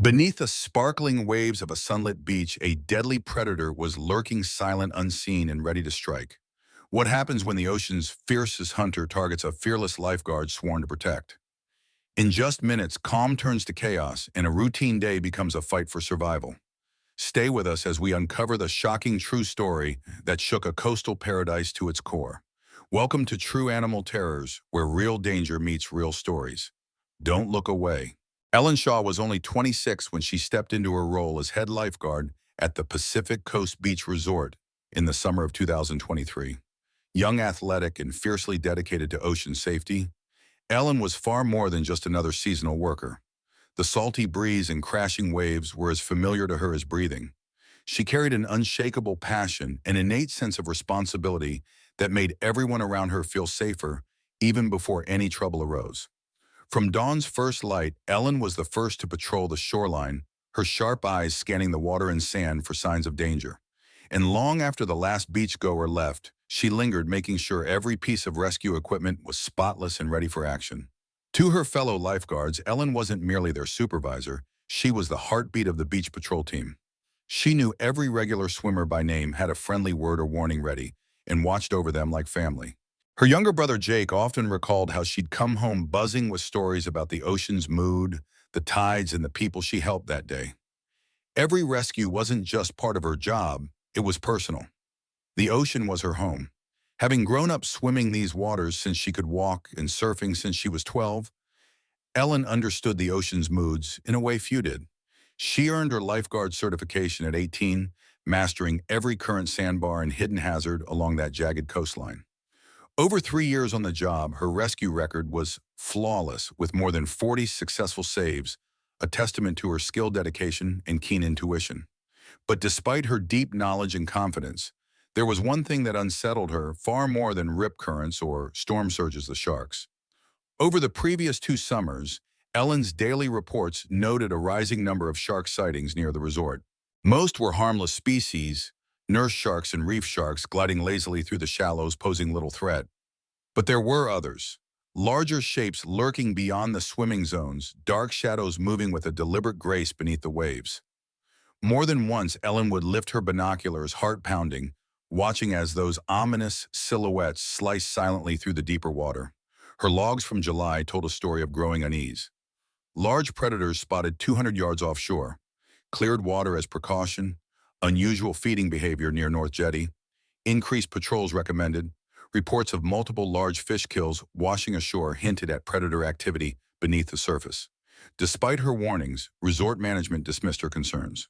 Beneath the sparkling waves of a sunlit beach, a deadly predator was lurking silent, unseen, and ready to strike. What happens when the ocean's fiercest hunter targets a fearless lifeguard sworn to protect? In just minutes, calm turns to chaos, and a routine day becomes a fight for survival. Stay with us as we uncover the shocking true story that shook a coastal paradise to its core. Welcome to True Animal Terrors, where real danger meets real stories. Don't look away. Ellen Shaw was only 26 when she stepped into her role as head lifeguard at the Pacific Coast Beach Resort in the summer of 2023. Young, athletic, and fiercely dedicated to ocean safety, Ellen was far more than just another seasonal worker. The salty breeze and crashing waves were as familiar to her as breathing. She carried an unshakable passion, an innate sense of responsibility that made everyone around her feel safer even before any trouble arose. From dawn's first light, Ellen was the first to patrol the shoreline, her sharp eyes scanning the water and sand for signs of danger. And long after the last beachgoer left, she lingered, making sure every piece of rescue equipment was spotless and ready for action. To her fellow lifeguards, Ellen wasn't merely their supervisor, she was the heartbeat of the beach patrol team. She knew every regular swimmer by name, had a friendly word or warning ready, and watched over them like family. Her younger brother Jake often recalled how she'd come home buzzing with stories about the ocean's mood, the tides, and the people she helped that day. Every rescue wasn't just part of her job, it was personal. The ocean was her home. Having grown up swimming these waters since she could walk and surfing since she was 12, Ellen understood the ocean's moods in a way few did. She earned her lifeguard certification at 18, mastering every current sandbar and hidden hazard along that jagged coastline. Over 3 years on the job, her rescue record was flawless, with more than 40 successful saves, a testament to her skill, dedication, and keen intuition. But despite her deep knowledge and confidence, there was one thing that unsettled her far more than rip currents or storm surges, the sharks. Over the previous 2 summers, Ellen's daily reports noted a rising number of shark sightings near the resort. Most were harmless species, nurse sharks and reef sharks gliding lazily through the shallows, posing little threat. But there were others, larger shapes lurking beyond the swimming zones, dark shadows moving with a deliberate grace beneath the waves. More than once, Ellen would lift her binoculars, heart pounding, watching as those ominous silhouettes sliced silently through the deeper water. Her logs from July told a story of growing unease. Large predators spotted 200 yards offshore, cleared water as precaution, unusual feeding behavior near North Jetty, increased patrols recommended. Reports of multiple large fish kills washing ashore hinted at predator activity beneath the surface. Despite her warnings, resort management dismissed her concerns.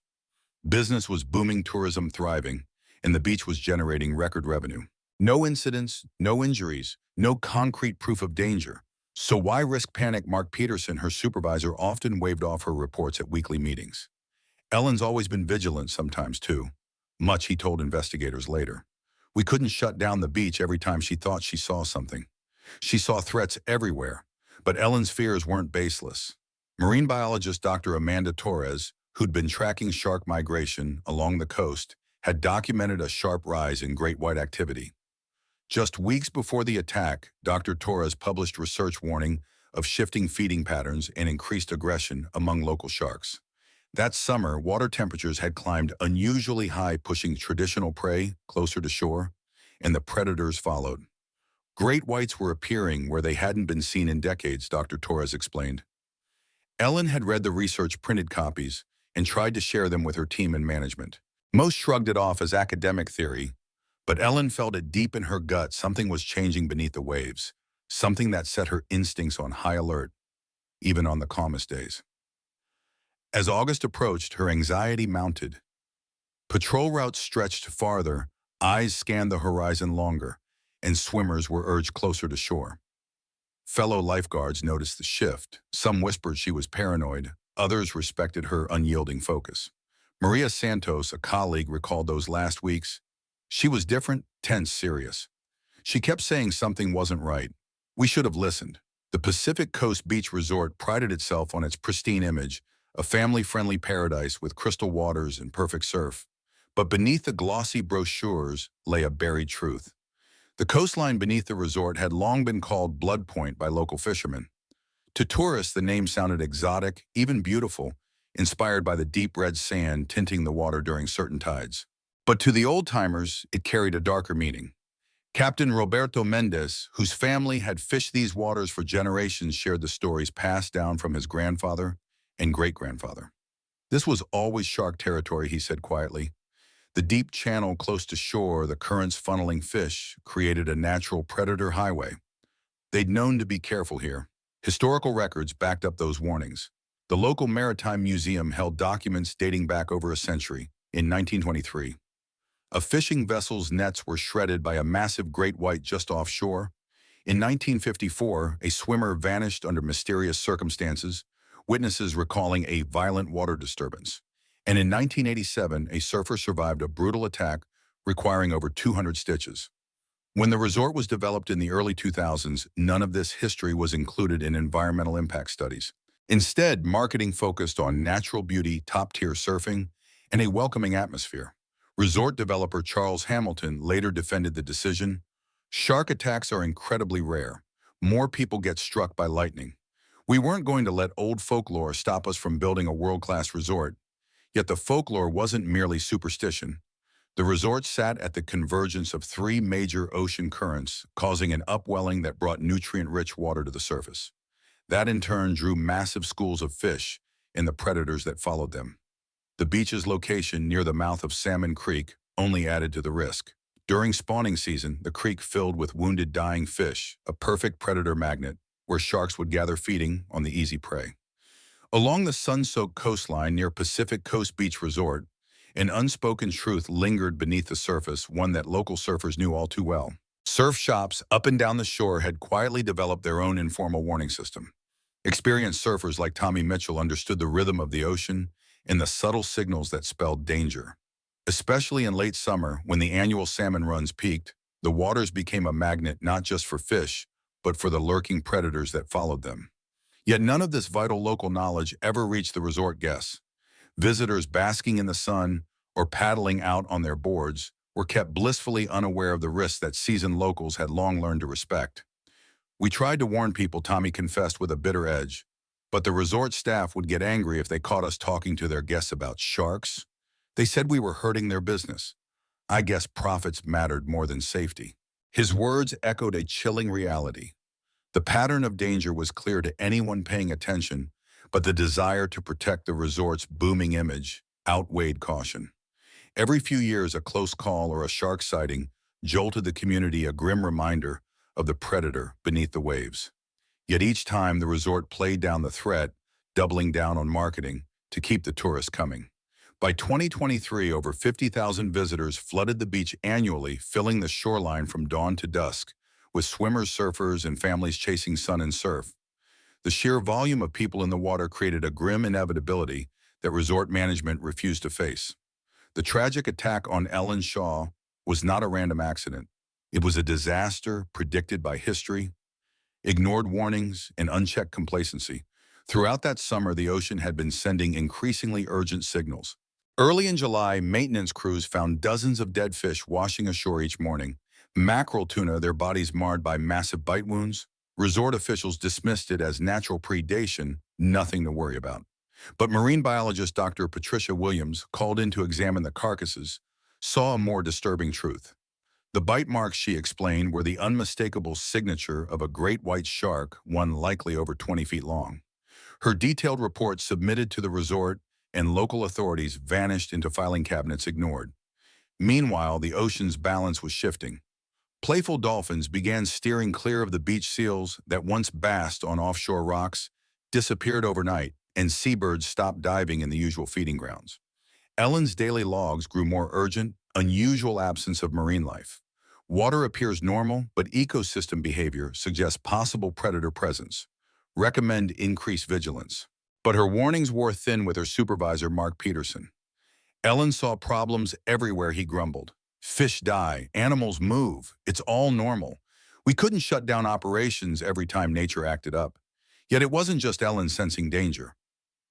Business was booming, tourism thriving, and the beach was generating record revenue. No incidents, no injuries, no concrete proof of danger. So why risk panic? Mark Peterson, her supervisor, often waved off her reports at weekly meetings. Ellen's always been vigilant sometimes too, much he told investigators later. We couldn't shut down the beach every time she thought she saw something. She saw threats everywhere, but Ellen's fears weren't baseless. Marine biologist Dr. Amanda Torres, who'd been tracking shark migration along the coast, had documented a sharp rise in great white activity. Just weeks before the attack, Dr. Torres published research warning of shifting feeding patterns and increased aggression among local sharks. That summer, water temperatures had climbed unusually high, pushing traditional prey closer to shore, and the predators followed. Great whites were appearing where they hadn't been seen in decades, Dr. Torres explained. Ellen had read the research printed copies and tried to share them with her team and management. Most shrugged it off as academic theory, but Ellen felt it deep in her gut. Something was changing beneath the waves, something that set her instincts on high alert, even on the calmest days. As August approached, her anxiety mounted. Patrol routes stretched farther, eyes scanned the horizon longer, and swimmers were urged closer to shore. Fellow lifeguards noticed the shift. Some whispered she was paranoid, others respected her unyielding focus. Maria Santos, a colleague, recalled those last weeks. She was different, tense, serious. She kept saying something wasn't right. We should have listened. The Pacific Coast Beach Resort prided itself on its pristine image, a family-friendly paradise with crystal waters and perfect surf. But beneath the glossy brochures lay a buried truth. The coastline beneath the resort had long been called Bloodpoint by local fishermen. To tourists, the name sounded exotic, even beautiful, inspired by the deep red sand tinting the water during certain tides. But to the old-timers, it carried a darker meaning. Captain Roberto Mendez, whose family had fished these waters for generations, shared the stories passed down from his grandfather and great-grandfather. This was always shark territory, he said quietly. The deep channel close to shore, the currents funneling fish, created a natural predator highway. They'd known to be careful here. Historical records backed up those warnings. The local maritime museum held documents dating back over a century. In 1923, a fishing vessel's nets were shredded by a massive great white just offshore. In 1954, a swimmer vanished under mysterious circumstances, witnesses recalling a violent water disturbance. And in 1987, a surfer survived a brutal attack requiring over 200 stitches. When the resort was developed in the early 2000s, none of this history was included in environmental impact studies. Instead, marketing focused on natural beauty, top-tier surfing, and a welcoming atmosphere. Resort developer Charles Hamilton later defended the decision. Shark attacks are incredibly rare. More people get struck by lightning. We weren't going to let old folklore stop us from building a world-class resort. Yet the folklore wasn't merely superstition. The resort sat at the convergence of three major ocean currents, causing an upwelling that brought nutrient-rich water to the surface. That in turn drew massive schools of fish and the predators that followed them. The beach's location near the mouth of Salmon Creek only added to the risk. During spawning season, the creek filled with wounded dying fish, a perfect predator magnet, where sharks would gather feeding on the easy prey. Along the sun-soaked coastline near Pacific Coast Beach Resort, an unspoken truth lingered beneath the surface, one that local surfers knew all too well. Surf shops up and down the shore had quietly developed their own informal warning system. Experienced surfers like Tommy Mitchell understood the rhythm of the ocean and the subtle signals that spelled danger. Especially in late summer, when the annual salmon runs peaked, the waters became a magnet not just for fish, but for the lurking predators that followed them. Yet none of this vital local knowledge ever reached the resort guests. Visitors basking in the sun or paddling out on their boards were kept blissfully unaware of the risks that seasoned locals had long learned to respect. We tried to warn people, Tommy confessed with a bitter edge, but the resort staff would get angry if they caught us talking to their guests about sharks. They said we were hurting their business. I guess profits mattered more than safety. His words echoed a chilling reality. The pattern of danger was clear to anyone paying attention, but the desire to protect the resort's booming image outweighed caution. Every few years, a close call or a shark sighting jolted the community, a grim reminder of the predator beneath the waves. Yet each time, the resort played down the threat, doubling down on marketing to keep the tourists coming. By 2023, over 50,000 visitors flooded the beach annually, filling the shoreline from dawn to dusk, with swimmers, surfers, and families chasing sun and surf. The sheer volume of people in the water created a grim inevitability that resort management refused to face. The tragic attack on Ellen Shaw was not a random accident. It was a disaster predicted by history, ignored warnings, and unchecked complacency. Throughout that summer, the ocean had been sending increasingly urgent signals. Early in July, maintenance crews found dozens of dead fish washing ashore each morning. Mackerel tuna, their bodies marred by massive bite wounds. Resort officials dismissed it as natural predation, nothing to worry about. But marine biologist Dr. Patricia Williams, called in to examine the carcasses, saw a more disturbing truth. The bite marks, she explained, were the unmistakable signature of a great white shark, one likely over 20 feet long. Her detailed report, submitted to the resort, and local authorities vanished into filing cabinets, ignored. Meanwhile, the ocean's balance was shifting. Playful dolphins began steering clear of the beach seals that once basked on offshore rocks, disappeared overnight, and seabirds stopped diving in the usual feeding grounds. Ellen's daily logs grew more urgent, unusual absence of marine life. Water appears normal, but ecosystem behavior suggests possible predator presence. Recommend increased vigilance. But her warnings wore thin with her supervisor, Mark Peterson. Ellen saw problems everywhere, he grumbled. Fish die, animals move, it's all normal. We couldn't shut down operations every time nature acted up. Yet it wasn't just Ellen sensing danger.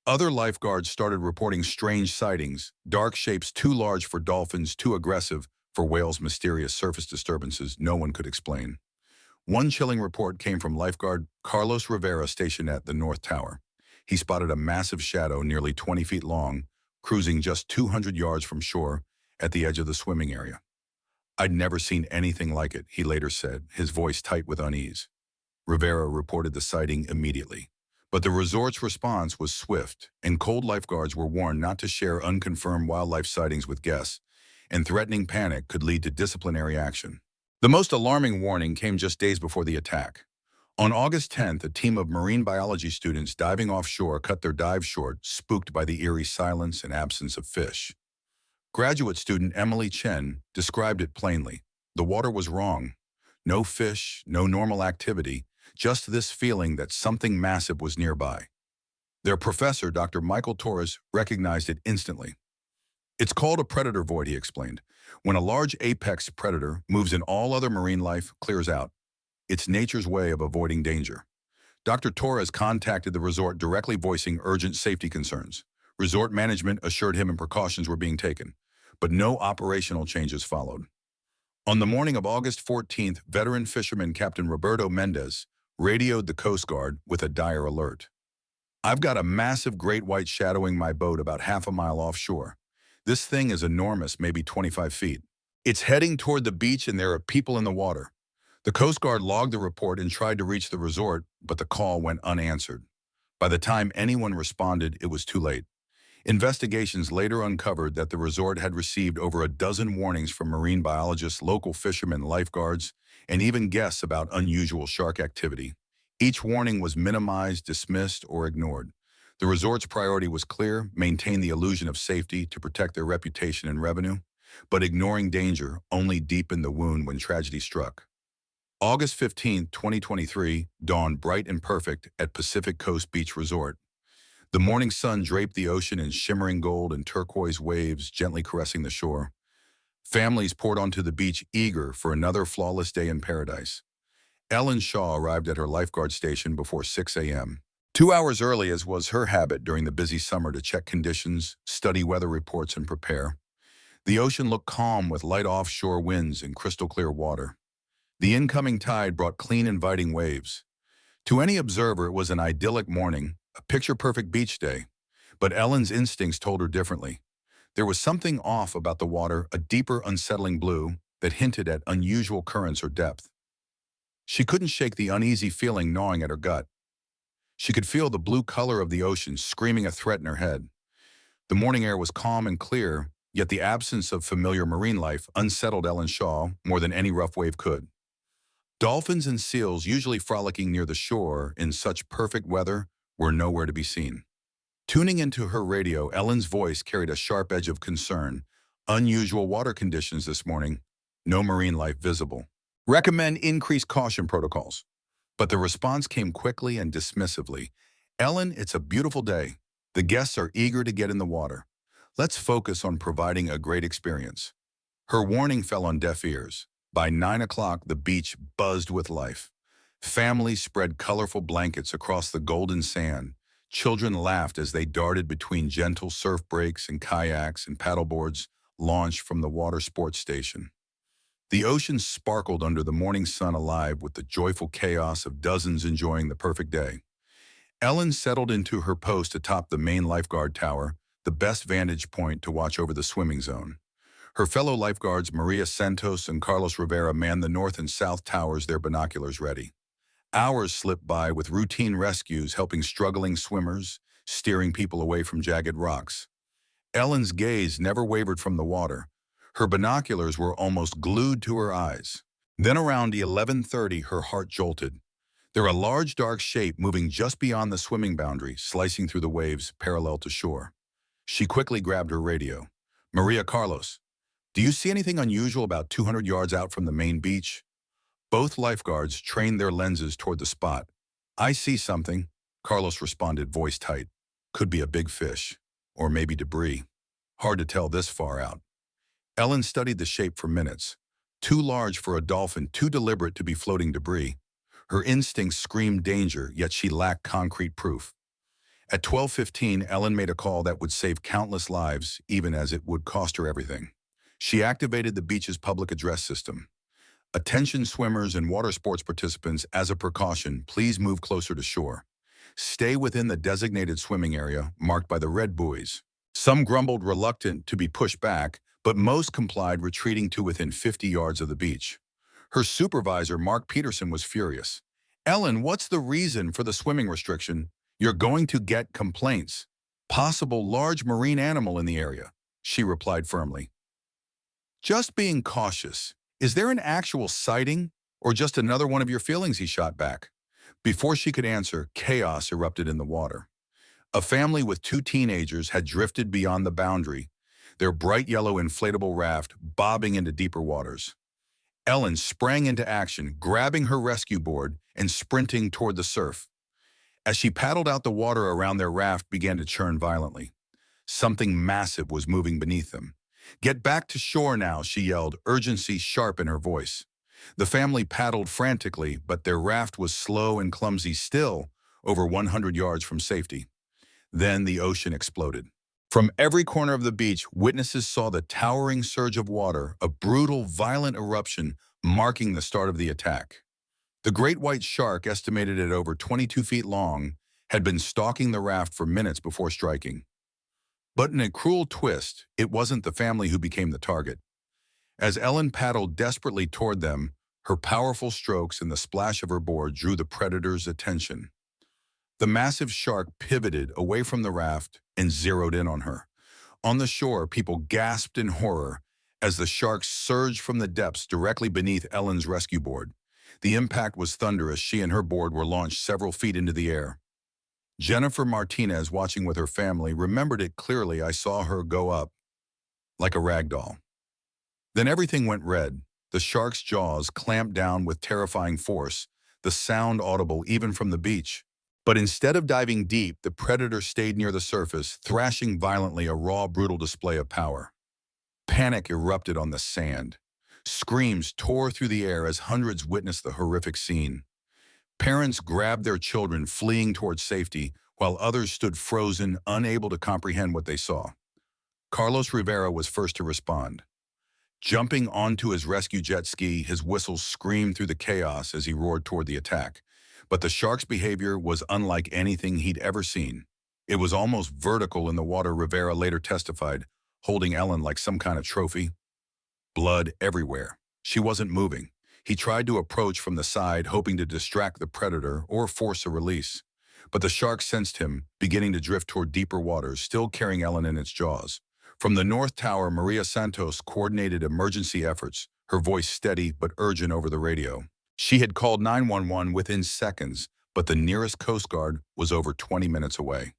Other lifeguards started reporting strange sightings, dark shapes too large for dolphins, too aggressive for whales, mysterious surface disturbances no one could explain. One chilling report came from lifeguard Carlos Rivera, stationed at the North Tower. he spotted a massive shadow nearly 20 feet long, cruising just 200 yards from shore at the edge of the swimming area. "I'd never seen anything like it," he later said, his voice tight with unease. Rivera reported the sighting immediately. But the resort's response was swift, and cold lifeguards were warned not to share unconfirmed wildlife sightings with guests, and threatening panic could lead to disciplinary action. The most alarming warning came just days before the attack. On August 10th, a team of marine biology students diving offshore cut their dive short, spooked by the eerie silence and absence of fish. Graduate student Emily Chen described it plainly. The water was wrong. No fish, no normal activity, just this feeling that something massive was nearby. Their professor, Dr. Michael Torres, recognized it instantly. "It's called a predator void," he explained. "When a large apex predator moves in, all other marine life clears out. It's nature's way of avoiding danger." Dr. Torres contacted the resort directly, voicing urgent safety concerns. Resort management assured him and precautions were being taken, but no operational changes followed. On the morning of August 14th, veteran fisherman Captain Roberto Mendez radioed the Coast Guard with a dire alert. "I've got a massive great white shadowing my boat about half a mile offshore. This thing is enormous, maybe 25 feet. It's heading toward the beach and there are people in the water." The Coast Guard logged the report and tried to reach the resort, but the call went unanswered. By the time anyone responded, it was too late. Investigations later uncovered that the resort had received over a dozen warnings from marine biologists, local fishermen, lifeguards, and even guests about unusual shark activity. Each warning was minimized, dismissed, or ignored. The resort's priority was clear: maintain the illusion of safety to protect their reputation and revenue, but ignoring danger only deepened the wound when tragedy struck. August 15, 2023, dawned bright and perfect at Pacific Coast Beach Resort. The morning sun draped the ocean in shimmering gold and turquoise waves gently caressing the shore. Families poured onto the beach eager for another flawless day in paradise. Ellen Shaw arrived at her lifeguard station before 6 a.m. 2 hours early, as was her habit during the busy summer, to check conditions, study weather reports, and prepare. The ocean looked calm with light offshore winds and crystal clear water. The incoming tide brought clean, inviting waves. To any observer, it was an idyllic morning, a picture-perfect beach day. But Ellen's instincts told her differently. There was something off about the water, a deeper, unsettling blue that hinted at unusual currents or depth. She couldn't shake the uneasy feeling gnawing at her gut. She could feel the blue color of the ocean screaming a threat in her head. The morning air was calm and clear, yet the absence of familiar marine life unsettled Ellen Shaw more than any rough wave could. Dolphins and seals, usually frolicking near the shore in such perfect weather, were nowhere to be seen. Tuning into her radio, Ellen's voice carried a sharp edge of concern. "Unusual water conditions this morning. No marine life visible. Recommend increased caution protocols." But the response came quickly and dismissively. "Ellen, it's a beautiful day. The guests are eager to get in the water. Let's focus on providing a great experience." Her warning fell on deaf ears. By 9 o'clock, the beach buzzed with life. Families spread colorful blankets across the golden sand. Children laughed as they darted between gentle surf breaks and kayaks and paddleboards launched from the water sports station. The ocean sparkled under the morning sun, alive with the joyful chaos of dozens enjoying the perfect day. Ellen settled into her post atop the main lifeguard tower, the best vantage point to watch over the swimming zone. Her fellow lifeguards, Maria Santos and Carlos Rivera, manned the north and south towers, their binoculars ready. Hours slipped by with routine rescues helping struggling swimmers, steering people away from jagged rocks. Ellen's gaze never wavered from the water. Her binoculars were almost glued to her eyes. Then around 11:30, her heart jolted. There, a large dark shape moving just beyond the swimming boundary, slicing through the waves parallel to shore. She quickly grabbed her radio. "Maria, Carlos, do you see anything unusual about 200 yards out from the main beach?" Both lifeguards trained their lenses toward the spot. "I see something," Carlos responded, voice tight. "Could be a big fish, or maybe debris. Hard to tell this far out." Ellen studied the shape for minutes. Too large for a dolphin, too deliberate to be floating debris. Her instincts screamed danger, yet she lacked concrete proof. At 12:15, Ellen made a call that would save countless lives, even as it would cost her everything. She activated the beach's public address system. "Attention swimmers and water sports participants, as a precaution, please move closer to shore. Stay within the designated swimming area marked by the red buoys. Some grumbled reluctant to be pushed back, but most complied, retreating to within 50 yards of the beach. Her supervisor, Mark Peterson, was furious. "Ellen, what's the reason for the swimming restriction? You're going to get complaints. Possible large marine animal in the area," she replied firmly. "Just being cautious. Is there an actual sighting or just another one of your feelings?" he shot back. Before she could answer, chaos erupted in the water. A family with two teenagers had drifted beyond the boundary, their bright yellow inflatable raft bobbing into deeper waters. Ellen sprang into action, grabbing her rescue board and sprinting toward the surf. As she paddled out, the water around their raft began to churn violently. Something massive was moving beneath them. "Get back to shore now," she yelled, urgency sharp in her voice. The family paddled frantically, but their raft was slow and clumsy, still over 100 yards from safety. Then the ocean exploded. From every corner of the beach, witnesses saw the towering surge of water, a brutal, violent eruption marking the start of the attack. The great white shark, estimated at over 22 feet long, had been stalking the raft for minutes before striking. But in a cruel twist, it wasn't the family who became the target. As Ellen paddled desperately toward them, her powerful strokes and the splash of her board drew the predator's attention. The massive shark pivoted away from the raft and zeroed in on her. On the shore, people gasped in horror as the shark surged from the depths directly beneath Ellen's rescue board. The impact was thunderous. She and her board were launched several feet into the air. Jennifer Martinez, watching with her family, remembered it clearly. "I saw her go up like a rag doll. Then everything went red. The shark's jaws clamped down with terrifying force, the sound audible even from the beach. But instead of diving deep, the predator stayed near the surface, thrashing violently, a raw, brutal display of power. Panic erupted on the sand. Screams tore through the air as hundreds witnessed the horrific scene. Parents grabbed their children, fleeing towards safety, while others stood frozen, unable to comprehend what they saw. Carlos Rivera was first to respond. Jumping onto his rescue jet ski, his whistle screamed through the chaos as he roared toward the attack. But the shark's behavior was unlike anything he'd ever seen. It was almost vertical in the water, Rivera later testified, holding Ellen like some kind of trophy. Blood everywhere. She wasn't moving. He tried to approach from the side, hoping to distract the predator or force a release. But the shark sensed him, beginning to drift toward deeper waters, still carrying Ellen in its jaws. From the North Tower, Maria Santos coordinated emergency efforts, her voice steady but urgent over the radio. She had called 911 within seconds, but the nearest Coast Guard was over 20 minutes away.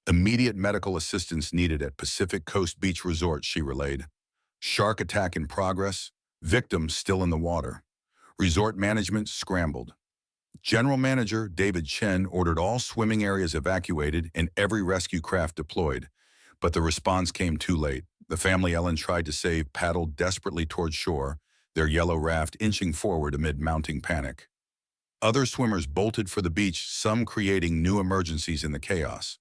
"Immediate medical assistance needed at Pacific Coast Beach Resort," she relayed. "Shark attack in progress, victims still in the water." Resort management scrambled. General Manager David Chen ordered all swimming areas evacuated and every rescue craft deployed. But the response came too late. The family Ellen tried to save paddled desperately toward shore, their yellow raft inching forward amid mounting panic. Other swimmers bolted for the beach, some creating new emergencies in the chaos.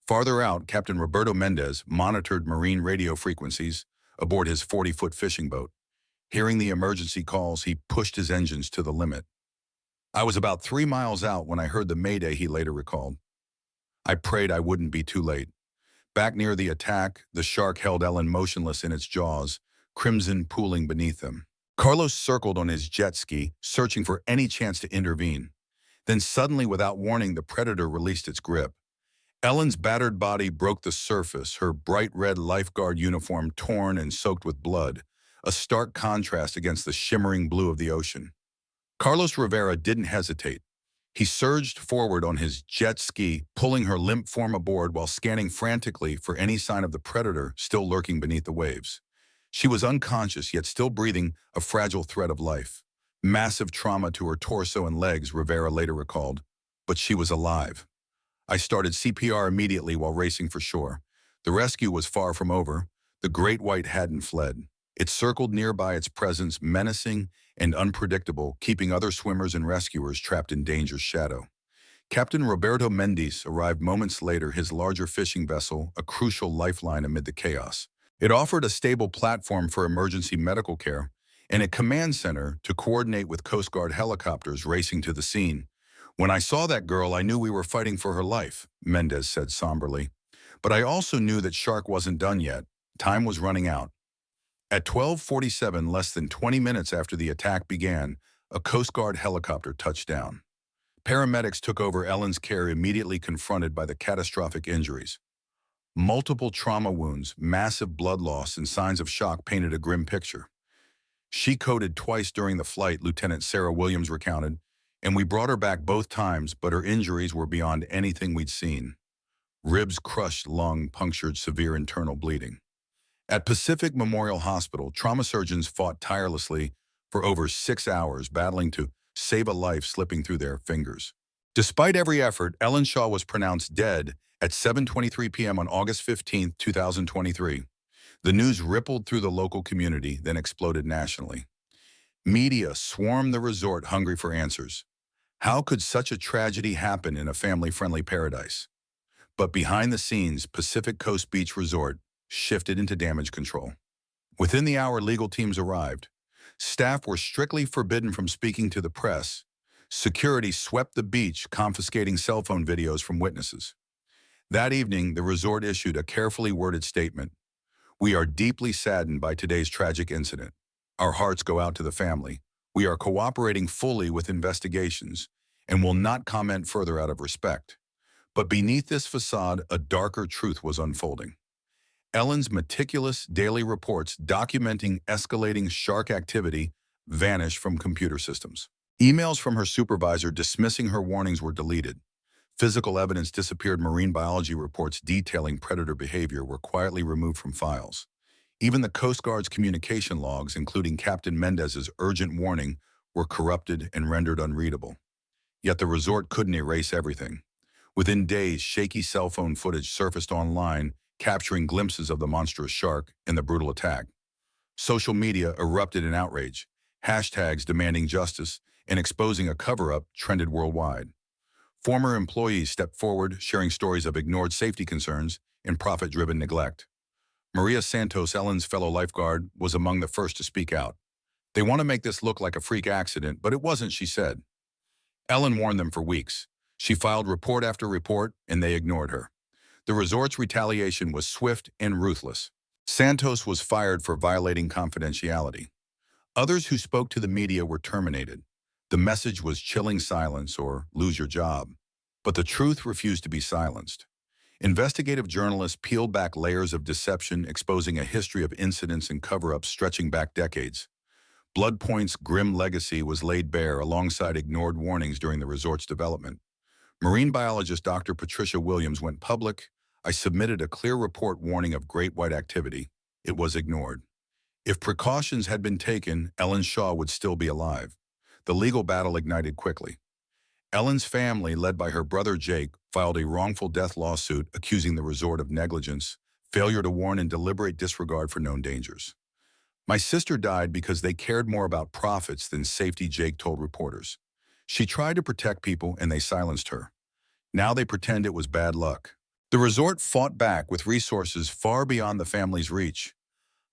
Farther out, Captain Roberto Mendez monitored marine radio frequencies aboard his 40-foot fishing boat. Hearing the emergency calls, he pushed his engines to the limit. "I was about 3 miles out when I heard the mayday," he later recalled. "I prayed I wouldn't be too late." Back near the attack, the shark held Ellen motionless in its jaws, crimson pooling beneath them. Carlos circled on his jet ski, searching for any chance to intervene. Then suddenly, without warning, the predator released its grip. Ellen's battered body broke the surface, her bright red lifeguard uniform torn and soaked with blood, a stark contrast against the shimmering blue of the ocean. Carlos Rivera didn't hesitate. He surged forward on his jet ski, pulling her limp form aboard while scanning frantically for any sign of the predator still lurking beneath the waves. She was unconscious, yet still breathing a fragile thread of life. Massive trauma to her torso and legs, Rivera later recalled, but she was alive. "I started CPR immediately while racing for shore. The rescue was far from over. The great white hadn't fled. It circled nearby, its presence menacing and unpredictable, keeping other swimmers and rescuers trapped in danger's shadow." Captain Roberto Mendez arrived moments later, his larger fishing vessel, a crucial lifeline amid the chaos. It offered a stable platform for emergency medical care and a command center to coordinate with Coast Guard helicopters racing to the scene. "When I saw that girl, I knew we were fighting for her life," Mendez said somberly. "But I also knew that Shark wasn't done yet. Time was running out." At 12:47, less than 20 minutes after the attack began, a Coast Guard helicopter touched down. Paramedics took over Ellen's care, immediately confronted by the catastrophic injuries. Multiple trauma wounds, massive blood loss, and signs of shock painted a grim picture. "She coded twice during the flight," Lieutenant Sarah Williams recounted, "and we brought her back both times, but her injuries were beyond anything we'd seen. Ribs crushed, lung punctured, severe internal bleeding." At Pacific Memorial Hospital, trauma surgeons fought tirelessly for over 6 hours, battling to save a life slipping through their fingers. Despite every effort, Ellen Shaw was pronounced dead at 7:23 p.m. on August 15, 2023. The news rippled through the local community, then exploded nationally. Media swarmed the resort, hungry for answers. How could such a tragedy happen in a family-friendly paradise? But behind the scenes, Pacific Coast Beach Resort shifted into damage control. Within the hour, legal teams arrived. Staff were strictly forbidden from speaking to the press. Security swept the beach, confiscating cell phone videos from witnesses. That evening, the resort issued a carefully worded statement. "We are deeply saddened by today's tragic incident. Our hearts go out to the family. We are cooperating fully with investigations and will not comment further out of respect." But beneath this facade, a darker truth was unfolding. Ellen's meticulous daily reports documenting escalating shark activity vanished from computer systems. Emails from her supervisor dismissing her warnings were deleted. Physical evidence disappeared. Marine biology reports detailing predator behavior were quietly removed from files. Even the Coast Guard's communication logs, including Captain Mendez's urgent warning, were corrupted and rendered unreadable. Yet the resort couldn't erase everything. Within days, shaky cell phone footage surfaced online, capturing glimpses of the monstrous shark and the brutal attack. Social media erupted in outrage. Hashtags demanding justice and exposing a cover-up trended worldwide. Former employees stepped forward, sharing stories of ignored safety concerns and profit-driven neglect. Maria Santos, Ellen's fellow lifeguard, was among the first to speak out. "They want to make this look like a freak accident, but it wasn't," she said. Ellen warned them for weeks. She filed report after report, and they ignored her. The resort's retaliation was swift and ruthless. Santos was fired for violating confidentiality. Others who spoke to the media were terminated. The message was chilling silence or lose your job. But the truth refused to be silenced. Investigative journalists peeled back layers of deception, exposing a history of incidents and cover-ups stretching back decades. Bloodpoint's grim legacy was laid bare alongside ignored warnings during the resort's development. Marine biologist Dr. Patricia Williams went public. "I submitted a clear report warning of great white activity. It was ignored." If precautions had been taken, Ellen Shaw would still be alive. The legal battle ignited quickly. Ellen's family, led by her brother Jake, filed a wrongful death lawsuit accusing the resort of negligence, failure to warn, and deliberate disregard for known dangers. "My sister died because they cared more about profits than safety," Jake told reporters. "She tried to protect people and they silenced her. Now they pretend it was bad luck." The resort fought back with resources far beyond the family's reach,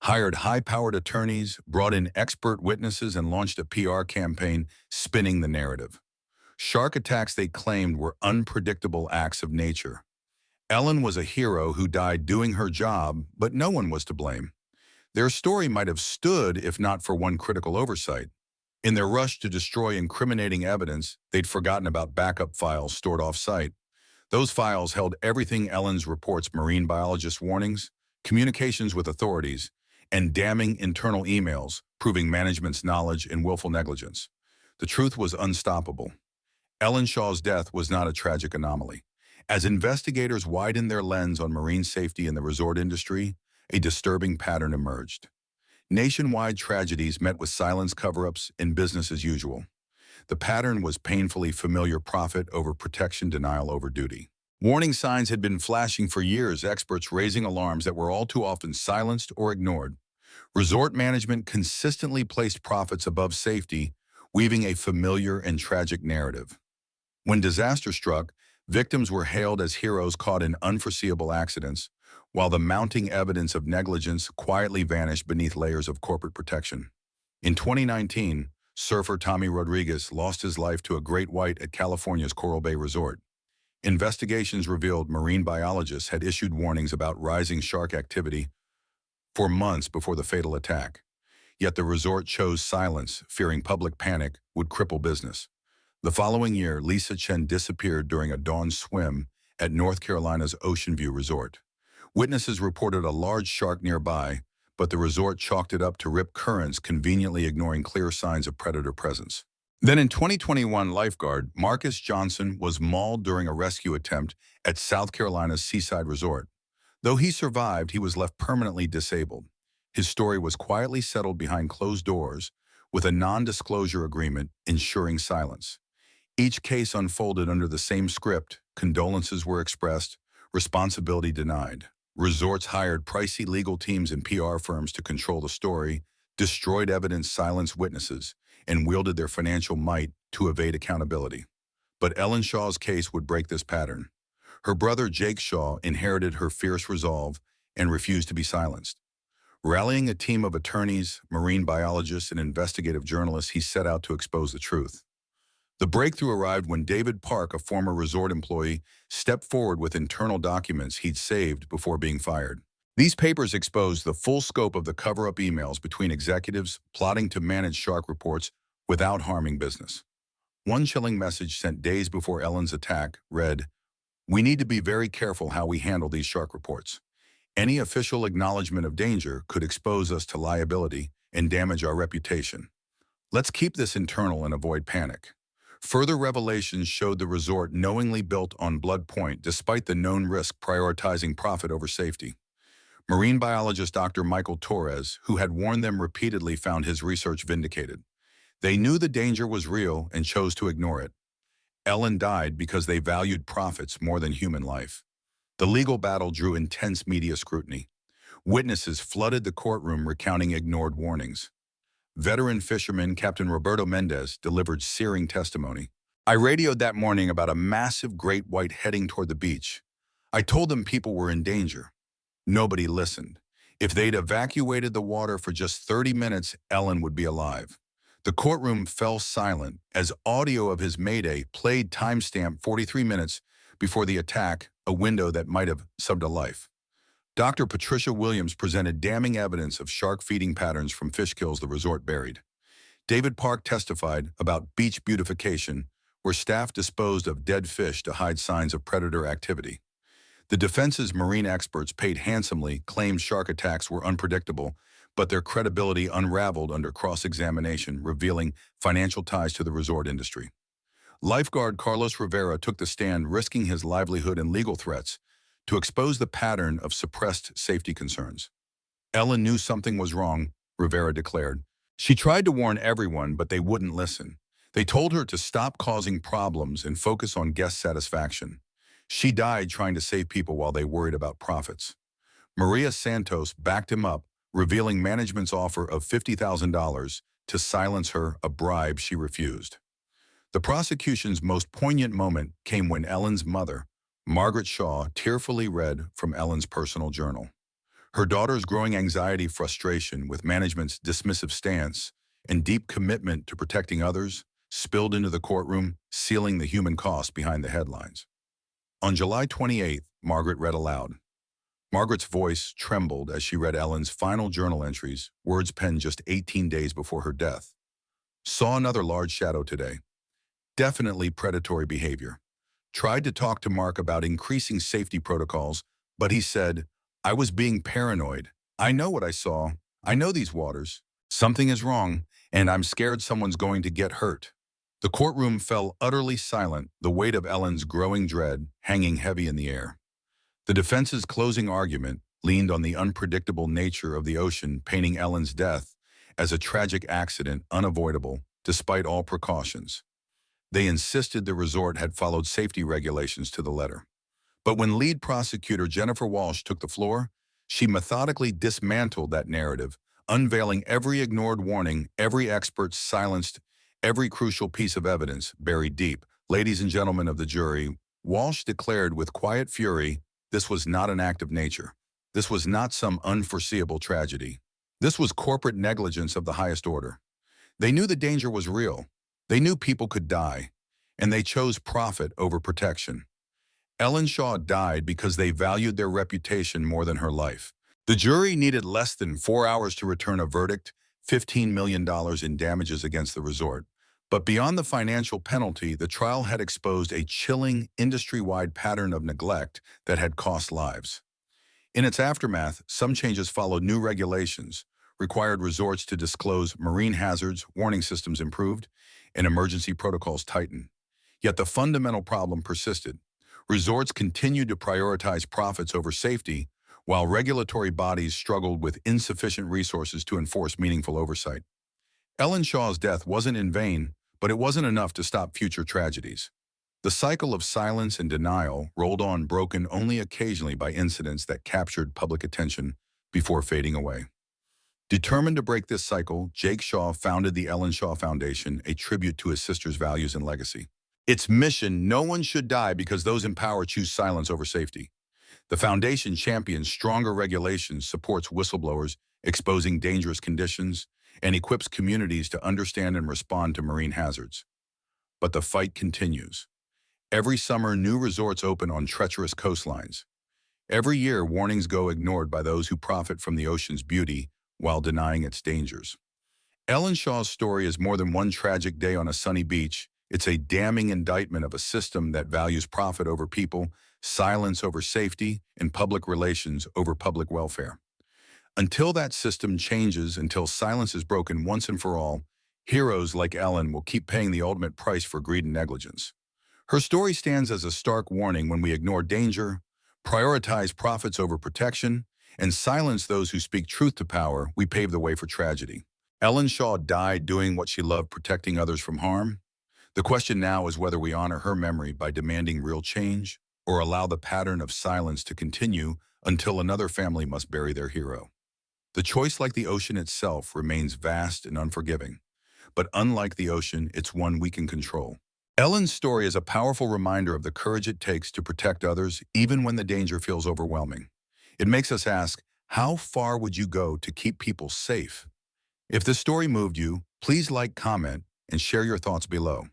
hired high-powered attorneys, brought in expert witnesses, and launched a PR campaign spinning the narrative. Shark attacks, they claimed, were unpredictable acts of nature. Ellen was a hero who died doing her job, but no one was to blame. Their story might have stood if not for one critical oversight. In their rush to destroy incriminating evidence, they'd forgotten about backup files stored off-site. Those files held everything: Ellen's reports, marine biologist warnings, communications with authorities, and damning internal emails proving management's knowledge and willful negligence. The truth was unstoppable. Ellen Shaw's death was not a tragic anomaly. As investigators widened their lens on marine safety in the resort industry, a disturbing pattern emerged. Nationwide tragedies met with silence, cover-ups, and business as usual. The pattern was painfully familiar: profit over protection, denial over duty. Warning signs had been flashing for years, experts raising alarms that were all too often silenced or ignored. Resort management consistently placed profits above safety, weaving a familiar and tragic narrative. When disaster struck, victims were hailed as heroes caught in unforeseeable accidents, while the mounting evidence of negligence quietly vanished beneath layers of corporate protection. In 2019, Surfer Tommy Rodriguez lost his life to a great white at California's Coral Bay Resort. Investigations revealed marine biologists had issued warnings about rising shark activity for months before the fatal attack. Yet the resort chose silence, fearing public panic would cripple business. The following year, Lisa Chen disappeared during a dawn swim at North Carolina's Ocean View Resort. Witnesses reported a large shark nearby, but the resort chalked it up to rip currents, conveniently ignoring clear signs of predator presence. Then in 2021, lifeguard Marcus Johnson was mauled during a rescue attempt at South Carolina's Seaside Resort. Though he survived, he was left permanently disabled. His story was quietly settled behind closed doors, with a non-disclosure agreement ensuring silence. Each case unfolded under the same script: condolences were expressed, responsibility denied. Resorts hired pricey legal teams and PR firms to control the story, destroyed evidence, silenced witnesses, and wielded their financial might to evade accountability. But Ellen Shaw's case would break this pattern. Her brother Jake Shaw inherited her fierce resolve and refused to be silenced. Rallying a team of attorneys, marine biologists, and investigative journalists, he set out to expose the truth. The breakthrough arrived when David Park, a former resort employee, stepped forward with internal documents he'd saved before being fired. These papers exposed the full scope of the cover-up emails between executives plotting to manage shark reports without harming business. One chilling message sent days before Ellen's attack read, "We need to be very careful how we handle these shark reports. Any official acknowledgement of danger could expose us to liability and damage our reputation. Let's keep this internal and avoid panic." Further revelations showed the resort knowingly built on Bloodpoint despite the known risk, prioritizing profit over safety. Marine biologist Dr. Michael Torres, who had warned them repeatedly, found his research vindicated. They knew the danger was real and chose to ignore it. Ellen died because they valued profits more than human life. The legal battle drew intense media scrutiny. Witnesses flooded the courtroom recounting ignored warnings. Veteran fisherman Captain Roberto Mendez delivered searing testimony. "I radioed that morning about a massive great white heading toward the beach. I told them people were in danger. Nobody listened. If they'd evacuated the water for just 30 minutes, Ellen would be alive." The courtroom fell silent as audio of his mayday played, timestamp 43 minutes before the attack, a window that might have saved a life. Dr. Patricia Williams presented damning evidence of shark feeding patterns from fish kills the resort buried. David Park testified about beach beautification, where staff disposed of dead fish to hide signs of predator activity. The defense's marine experts, paid handsomely, claimed shark attacks were unpredictable, but their credibility unraveled under cross-examination, revealing financial ties to the resort industry. Lifeguard Carlos Rivera took the stand, risking his livelihood and legal threats, to expose the pattern of suppressed safety concerns. "Ellen knew something was wrong," Rivera declared. "She tried to warn everyone, but they wouldn't listen. They told her to stop causing problems and focus on guest satisfaction. She died trying to save people while they worried about profits." Maria Santos backed him up, revealing management's offer of $50,000 to silence her, a bribe she refused. The prosecution's most poignant moment came when Ellen's mother, Margaret Shaw, tearfully read from Ellen's personal journal. Her daughter's growing anxiety, frustration with management's dismissive stance, and deep commitment to protecting others spilled into the courtroom, sealing the human cost behind the headlines. On July 28th, Margaret read aloud. Margaret's voice trembled as she read Ellen's final journal entries, words penned just 18 days before her death. "Saw another large shadow today. Definitely predatory behavior. Tried to talk to Mark about increasing safety protocols, but he said, 'I was being paranoid. I know what I saw. I know these waters. Something is wrong, and I'm scared someone's going to get hurt.'" The courtroom fell utterly silent, the weight of Ellen's growing dread hanging heavy in the air. The defense's closing argument leaned on the unpredictable nature of the ocean, painting Ellen's death as a tragic accident, unavoidable, despite all precautions. They insisted the resort had followed safety regulations to the letter. But when lead prosecutor Jennifer Walsh took the floor, she methodically dismantled that narrative, unveiling every ignored warning, every expert silenced, every crucial piece of evidence buried deep. "Ladies and gentlemen of the jury," Walsh declared with quiet fury, "this was not an act of nature. This was not some unforeseeable tragedy. This was corporate negligence of the highest order. They knew the danger was real. They knew people could die, and they chose profit over protection. Ellen Shaw died because they valued their reputation more than her life. The jury needed less than 4 hours to return a verdict, $15 million in damages against the resort. But beyond the financial penalty, the trial had exposed a chilling, industry-wide pattern of neglect that had cost lives. In its aftermath, some changes followed. New regulations required resorts to disclose marine hazards, warning systems improved, and emergency protocols tightened. Yet the fundamental problem persisted. Resorts continued to prioritize profits over safety, while regulatory bodies struggled with insufficient resources to enforce meaningful oversight. Ellen Shaw's death wasn't in vain, but it wasn't enough to stop future tragedies. The cycle of silence and denial rolled on, broken only occasionally by incidents that captured public attention before fading away. Determined to break this cycle, Jake Shaw founded the Ellen Shaw Foundation, a tribute to his sister's values and legacy. Its mission: no one should die because those in power choose silence over safety. The foundation champions stronger regulations, supports whistleblowers exposing dangerous conditions, and equips communities to understand and respond to marine hazards. But the fight continues. Every summer, new resorts open on treacherous coastlines. Every year, warnings go ignored by those who profit from the ocean's beauty while denying its dangers. Ellen Shaw's story is more than one tragic day on a sunny beach. It's a damning indictment of a system that values profit over people, silence over safety, and public relations over public welfare. Until that system changes, until silence is broken once and for all, heroes like Ellen will keep paying the ultimate price for greed and negligence. Her story stands as a stark warning: when we ignore danger, prioritize profits over protection, and silence those who speak truth to power, we pave the way for tragedy. Ellen Shaw died doing what she loved, protecting others from harm. The question now is whether we honor her memory by demanding real change, or allow the pattern of silence to continue until another family must bury their hero. The choice, like the ocean itself, remains vast and unforgiving. But unlike the ocean, it's one we can control. Ellen's story is a powerful reminder of the courage it takes to protect others, even when the danger feels overwhelming. It makes us ask, how far would you go to keep people safe? If this story moved you, please like, comment, and share your thoughts below.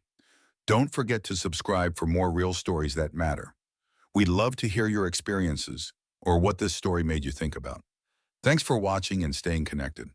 Don't forget to subscribe for more real stories that matter. We'd love to hear your experiences or what this story made you think about. Thanks for watching and staying connected.